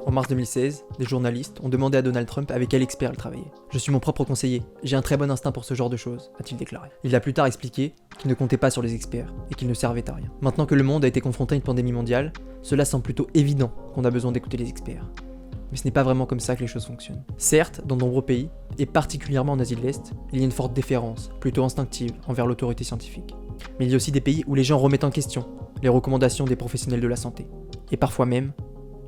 En mars 2016, des journalistes ont demandé à Donald Trump avec quel expert il travaillait. « Je suis mon propre conseiller, j'ai un très bon instinct pour ce genre de choses », a-t-il déclaré. Il a plus tard expliqué qu'il ne comptait pas sur les experts et qu'ils ne servaient à rien. Maintenant que le monde a été confronté à une pandémie mondiale, cela semble plutôt évident qu'on a besoin d'écouter les experts. Mais ce n'est pas vraiment comme ça que les choses fonctionnent. Certes, dans de nombreux pays, et particulièrement en Asie de l'Est, il y a une forte déférence, plutôt instinctive, envers l'autorité scientifique. Mais il y a aussi des pays où les gens remettent en question les recommandations des professionnels de la santé, et parfois même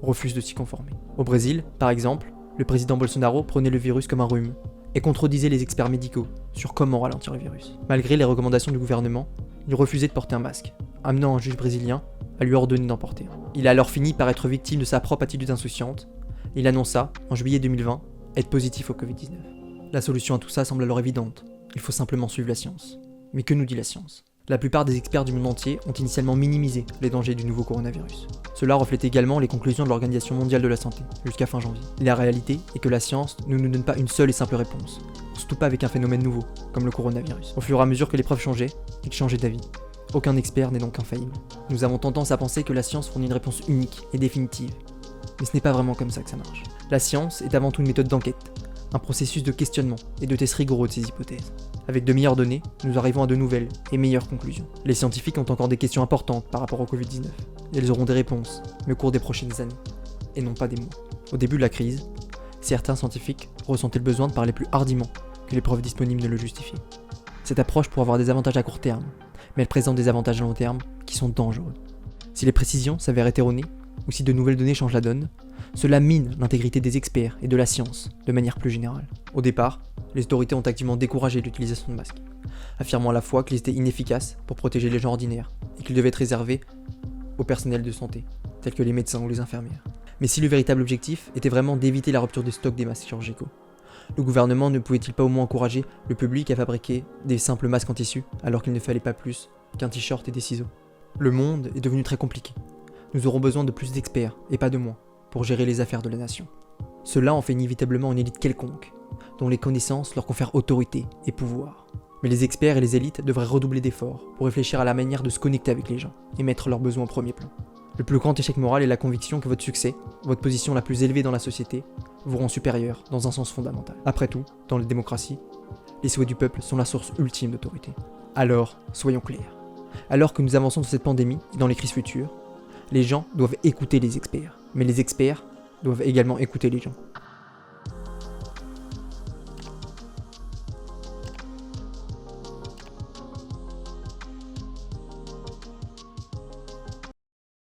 refusent de s'y conformer. Au Brésil, par exemple, le président Bolsonaro prenait le virus comme un rhume, et contredisait les experts médicaux sur comment ralentir le virus. Malgré les recommandations du gouvernement, il refusait de porter un masque, amenant un juge brésilien à lui ordonner d'en porter un. Il a alors fini par être victime de sa propre attitude insouciante. Il annonça, en juillet 2020, être positif au Covid-19. La solution à tout ça semble alors évidente. Il faut simplement suivre la science. Mais que nous dit la science ? La plupart des experts du monde entier ont initialement minimisé les dangers du nouveau coronavirus. Cela reflète également les conclusions de l'Organisation mondiale de la santé, jusqu'à fin janvier. La réalité est que la science ne nous donne pas une seule et simple réponse, surtout pas avec un phénomène nouveau, comme le coronavirus. Au fur et à mesure que les preuves changeaient, ils changeaient d'avis. Aucun expert n'est donc infaillible. Nous avons tendance à penser que la science fournit une réponse unique et définitive. Mais ce n'est pas vraiment comme ça que ça marche. La science est avant tout une méthode d'enquête, un processus de questionnement et de test rigoureux de ces hypothèses. Avec de meilleures données, nous arrivons à de nouvelles et meilleures conclusions. Les scientifiques ont encore des questions importantes par rapport au Covid-19. Et elles auront des réponses, mais au cours des prochaines années, et non pas des mois. Au début de la crise, certains scientifiques ressentaient le besoin de parler plus hardiment que les preuves disponibles ne le justifiaient. Cette approche pourrait avoir des avantages à court terme, mais elle présente des avantages à long terme qui sont dangereux. Si les précisions s'avèrent erronées, ou si de nouvelles données changent la donne, cela mine l'intégrité des experts et de la science, de manière plus générale. Au départ, les autorités ont activement découragé l'utilisation de masques, affirmant à la fois qu'ils étaient inefficaces pour protéger les gens ordinaires, et qu'ils devaient être réservés au personnel de santé, tels que les médecins ou les infirmières. Mais si le véritable objectif était vraiment d'éviter la rupture des stocks des masques chirurgicaux, le gouvernement ne pouvait-il pas au moins encourager le public à fabriquer des simples masques en tissu, alors qu'il ne fallait pas plus qu'un t-shirt et des ciseaux ? Le monde est devenu très compliqué. Nous aurons besoin de plus d'experts, et pas de moins, pour gérer les affaires de la nation. Cela en fait inévitablement une élite quelconque, dont les connaissances leur confèrent autorité et pouvoir. Mais les experts et les élites devraient redoubler d'efforts pour réfléchir à la manière de se connecter avec les gens, et mettre leurs besoins au premier plan. Le plus grand échec moral est la conviction que votre succès, votre position la plus élevée dans la société, vous rend supérieur dans un sens fondamental. Après tout, dans les démocraties, les souhaits du peuple sont la source ultime d'autorité. Alors, soyons clairs. Alors que nous avançons dans cette pandémie et dans les crises futures, les gens doivent écouter les experts, mais les experts doivent également écouter les gens.